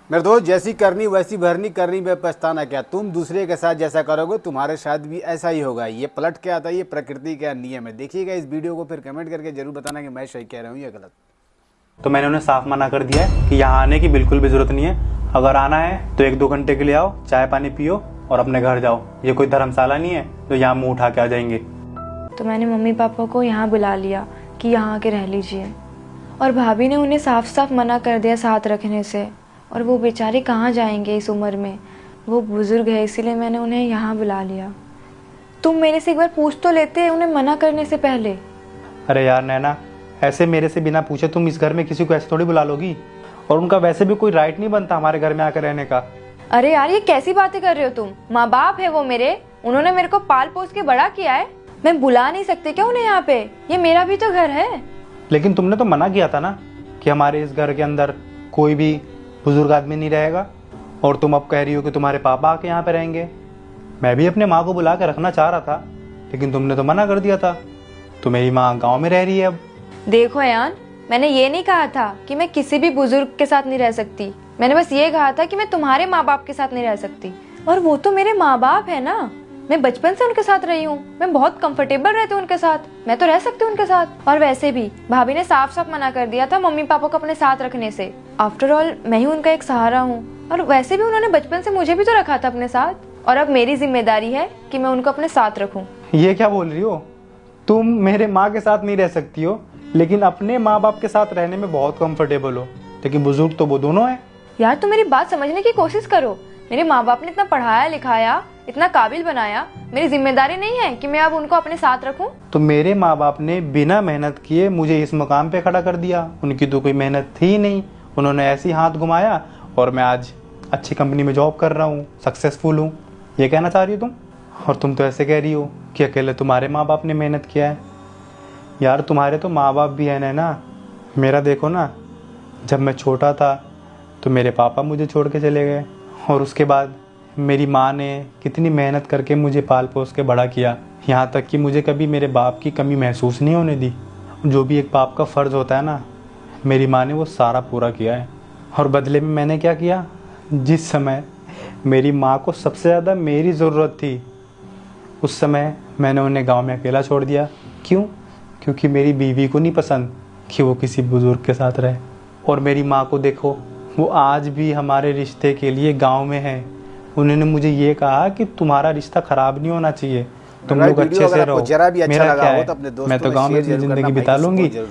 मेरे दोस्त, जैसी करनी वैसी भरनी, करनी बे पछताना क्या। तुम दूसरे के साथ जैसा करोगे तुम्हारे साथ भी ऐसा ही होगा। ये पलट के आता है, ये प्रकृति का नियम है। देखिएगा इस वीडियो को, फिर कमेंट करके जरूर बताना कि मैं सही कह रहा हूँ या गलत। तो मैंने उन्हें साफ मना कर दिया है कि यहाँ आने की बिल्कुल भी जरूरत नहीं है। अगर आना है तो 1-2 घंटे के लिए आओ, चाय पानी पियो और अपने घर जाओ। ये कोई धर्मशाला नहीं है तो यहाँ मुंह उठा के आ जाएंगे। तो मैंने मम्मी पापा को यहाँ बुला लिया कि यहाँ आके रह लीजिए, और भाभी ने उन्हें साफ साफ मना कर दिया साथ रखने से। और वो बेचारे कहाँ जाएंगे इस उम्र में, वो बुजुर्ग है, इसीलिए मैंने उन्हें यहाँ बुला लिया। तुम मेरे से एक बार पूछ तो लेते उन्हें मना करने से पहले। अरे यार नैना, ऐसे मेरे से बिना पूछे तुम इस घर में किसी को ऐसे थोड़ी बुला लोगी। और उनका वैसे भी कोई राइट नहीं बनता हमारे घर में आकर रहने का। अरे यार, ये कैसी बातें कर रहे हो तुम? माँ बाप है वो मेरे, उन्होंने मेरे को पाल पोस के बड़ा किया है। मैं बुला नहीं सकती क्या उन्हें यहाँ पे? ये मेरा भी तो घर है। लेकिन तुमने तो मना किया था ना कि हमारे इस घर के अंदर कोई भी बुजुर्ग आदमी नहीं रहेगा। और तुम अब कह रही हो कि तुम्हारे पापा आके यहाँ पे रहेंगे। मैं भी अपने माँ को बुला के रखना चाह रहा था, लेकिन तुमने तो मना कर दिया था। तो मेरी माँ गाँव में रह रही है अब। देखो यान, मैंने ये नहीं कहा था कि मैं किसी भी बुजुर्ग के साथ नहीं रह सकती। मैंने बस ये कहा था कि मैं तुम्हारे माँ बाप के साथ नहीं रह सकती। और वो तो मेरे माँ बाप है ना, मैं बचपन से उनके साथ रही हूँ। मैं बहुत कंफर्टेबल रहती हूँ उनके साथ, मैं तो रह सकती हूँ उनके साथ। और वैसे भी भाभी ने साफ साफ मना कर दिया था मम्मी पापा को अपने साथ रखने से। आफ्टर ऑल मैं ही उनका एक सहारा हूँ, और वैसे भी उन्होंने बचपन से मुझे भी तो रखा था अपने साथ। और अब मेरी जिम्मेदारी है कि मैं उनको अपने साथ रखूँ। ये क्या बोल रही हो? तुम मेरे माँ के साथ नहीं रह सकती हो, लेकिन अपने माँ बाप के साथ रहने में बहुत कंफर्टेबल हो। लेकिन बुजुर्ग तो वो दोनों हैं। यार तुम मेरी बात समझने की कोशिश करो। मेरे माँ बाप ने इतना पढ़ाया लिखाया, इतना काबिल बनाया, मेरी जिम्मेदारी नहीं है कि मैं अब उनको अपने साथ रखूं? तो मेरे माँ बाप ने बिना मेहनत किए मुझे इस मुकाम पे खड़ा कर दिया। उनकी तो कोई मेहनत थी ही नहीं, उन्होंने ऐसे ही हाथ घुमाया और मैं आज अच्छी कंपनी में जॉब कर रहा हूँ, सक्सेसफुल हूँ। ये कहना चाह रही हो तुम? और तुम तो ऐसे कह रही हो कि अकेले तुम्हारे माँ बाप ने मेहनत किया है। यार तुम्हारे तो माँ बाप भी है ना। मेरा देखो ना, जब मैं छोटा था तो मेरे पापा मुझे छोड़ के चले गए, और उसके बाद मेरी माँ ने कितनी मेहनत करके मुझे पाल पोस के बड़ा किया। यहाँ तक कि मुझे कभी मेरे बाप की कमी महसूस नहीं होने दी। जो भी एक बाप का फ़र्ज़ होता है ना, मेरी माँ ने वो सारा पूरा किया है। और बदले में मैंने क्या किया? जिस समय मेरी माँ को सबसे ज़्यादा मेरी ज़रूरत थी, उस समय मैंने उन्हें गाँव में अकेला छोड़ दिया। क्यों? क्योंकि मेरी बीवी को नहीं पसंद कि वो किसी बुज़ुर्ग के साथ रहे। और मेरी माँ को देखो, वो आज भी हमारे रिश्ते के लिए गांव में है। उन्होंने मुझे ये कहा कि तुम्हारा रिश्ता खराब नहीं होना चाहिए, तुम लोग अच्छे से रहो। जरा भी अच्छा मेरा लगा क्या हो है, तो अपने दोस्तों मैं तो में गांव में शेयर अपनी जरूर करना ज़िंदगी भाई, बिता किसी को लूंगी। जरूर